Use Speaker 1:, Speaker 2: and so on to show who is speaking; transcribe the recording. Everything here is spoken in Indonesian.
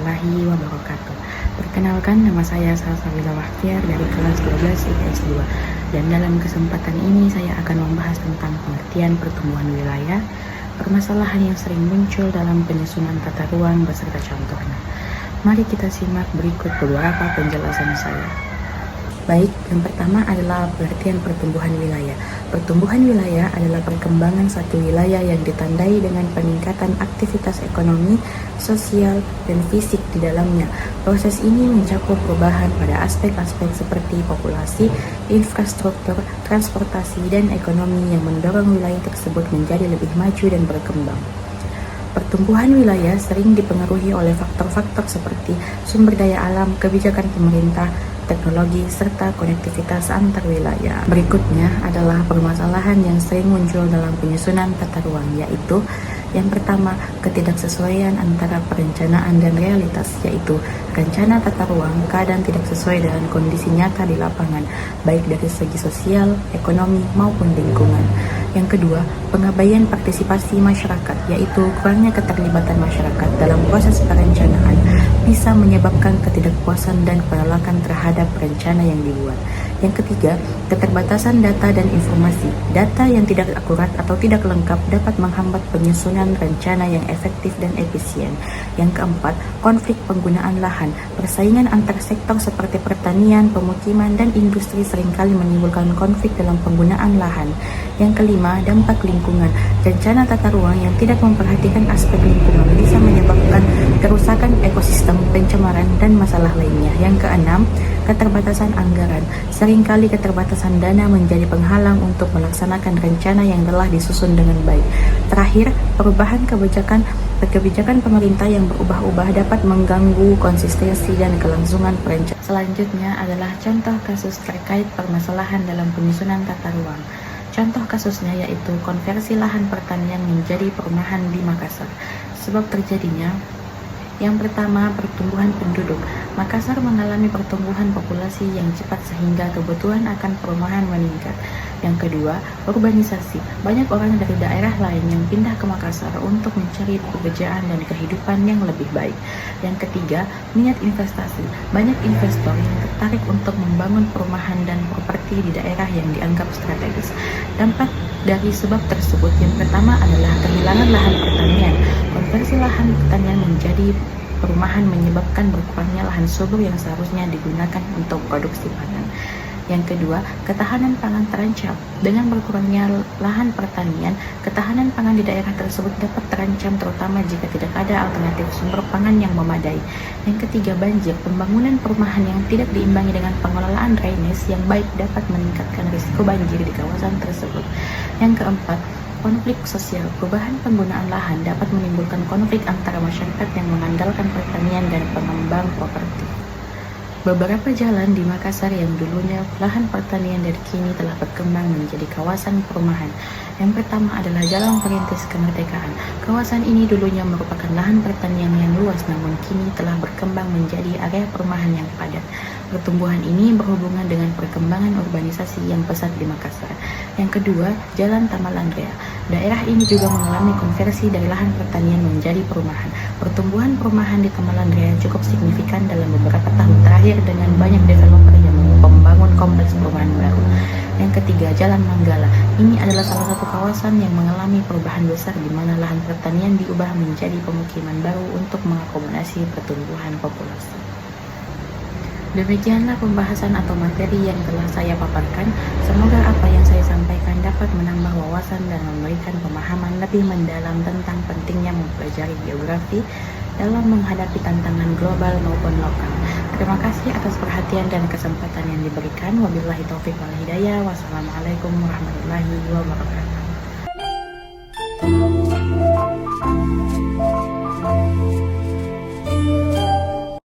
Speaker 1: warahmatullahi wabarakatuh. Perkenalkan, nama saya Salsabila Wahtiar dari kelas 12 IPS 2. Dan dalam kesempatan ini saya akan membahas tentang pengertian pertumbuhan wilayah, permasalahan yang sering muncul dalam penyusunan tata ruang beserta contohnya. Mari kita simak berikut beberapa penjelasan saya. Baik, yang pertama adalah pengertian pertumbuhan wilayah. Pertumbuhan wilayah adalah perkembangan satu wilayah yang ditandai dengan peningkatan aktivitas ekonomi, sosial, dan fisik di dalamnya. Proses ini mencakup perubahan pada aspek-aspek seperti populasi, infrastruktur, transportasi, dan ekonomi yang mendorong wilayah tersebut menjadi lebih maju dan berkembang. Pertumbuhan wilayah sering dipengaruhi oleh faktor-faktor seperti sumber daya alam, kebijakan pemerintah, teknologi, serta konektivitas antar wilayah. Berikutnya adalah permasalahan yang sering muncul dalam penyusunan tata ruang, yaitu yang pertama, ketidaksesuaian antara perencanaan dan realitas, yaitu rencana tata ruang kadang tidak sesuai dengan kondisi nyata di lapangan, baik dari segi sosial, ekonomi, maupun lingkungan. Yang kedua, pengabaian partisipasi masyarakat, yaitu kurangnya keterlibatan masyarakat dalam proses perencanaan bisa menyebabkan ketidakpuasan dan penolakan terhadap rencana yang dibuat. Yang ketiga, keterbatasan data dan informasi. Data yang tidak akurat atau tidak lengkap dapat menghambat penyusunan rencana yang efektif dan efisien. Yang keempat, konflik penggunaan lahan. Persaingan antar sektor seperti pertanian, pemukiman, dan industri seringkali menimbulkan konflik dalam penggunaan lahan. Yang kelima, dampak lingkungan. Rencana tata ruang yang tidak memperhatikan aspek lingkungan bisa menyebabkan kerusakan ekosistem, pencemaran, dan masalah lainnya. Yang keenam, keterbatasan anggaran. Seringkali keterbatasan dana menjadi penghalang untuk melaksanakan rencana yang telah disusun dengan baik. Terakhir, perubahan kebijakan pemerintah yang berubah-ubah dapat mengganggu konsistensi dan kelangsungan perencanaan. Selanjutnya adalah contoh kasus terkait permasalahan dalam penyusunan tata ruang. Contoh kasusnya yaitu konversi lahan pertanian menjadi perumahan di Makassar. Sebab terjadinya, yang pertama, pertumbuhan penduduk. Makassar mengalami pertumbuhan populasi yang cepat sehingga kebutuhan akan perumahan meningkat. Yang kedua, urbanisasi. Banyak orang dari daerah lain yang pindah ke Makassar untuk mencari pekerjaan dan kehidupan yang lebih baik. Yang ketiga, minat investasi. Banyak investor yang tertarik untuk membangun perumahan dan properti di daerah yang dianggap strategis. Dampak dari sebab tersebut yang pertama adalah kehilangan lahan pertanian. Konversi lahan pertanian menjadi perumahan menyebabkan berkurangnya lahan subur yang seharusnya digunakan untuk produksi pangan. Yang kedua, ketahanan pangan terancam. Dengan berkurangnya lahan pertanian, ketahanan pangan di daerah tersebut dapat terancam terutama jika tidak ada alternatif sumber pangan yang memadai. Yang ketiga, banjir. Pembangunan perumahan yang tidak diimbangi dengan pengelolaan drainase yang baik dapat meningkatkan risiko banjir di kawasan tersebut. Yang keempat, konflik sosial. Perubahan penggunaan lahan dapat menimbulkan konflik antara masyarakat yang mengandalkan pertanian dan pengembang properti. Beberapa jalan di Makassar yang dulunya lahan pertanian dan kini telah berkembang menjadi kawasan perumahan. Yang pertama adalah Jalan Perintis Kemerdekaan. Kawasan ini dulunya merupakan lahan pertanian yang luas namun kini telah berkembang menjadi area perumahan yang padat. Pertumbuhan ini berhubungan dengan perkembangan urbanisasi yang pesat di Makassar. Yang kedua, Jalan Tamalandrea. Daerah ini juga mengalami konversi dari lahan pertanian menjadi perumahan. Pertumbuhan perumahan di Tamalandrea cukup signifikan dalam beberapa tahun terakhir dengan banyak developer yang membangun kompleks perumahan baru. Yang ketiga, Jalan Manggala. Ini adalah salah satu kawasan yang mengalami perubahan besar di mana lahan pertanian diubah menjadi pemukiman baru untuk mengakomodasi pertumbuhan populasi. Demikianlah pembahasan atau materi yang telah saya paparkan. Semoga apa yang saya sampaikan dapat menambah wawasan dan memberikan pemahaman lebih mendalam tentang pentingnya mempelajari geografi dalam menghadapi tantangan global maupun lokal. Terima kasih atas perhatian dan kesempatan yang diberikan. Wabillahi taufiq wal hidayah. Wassalamualaikum warahmatullahi wabarakatuh.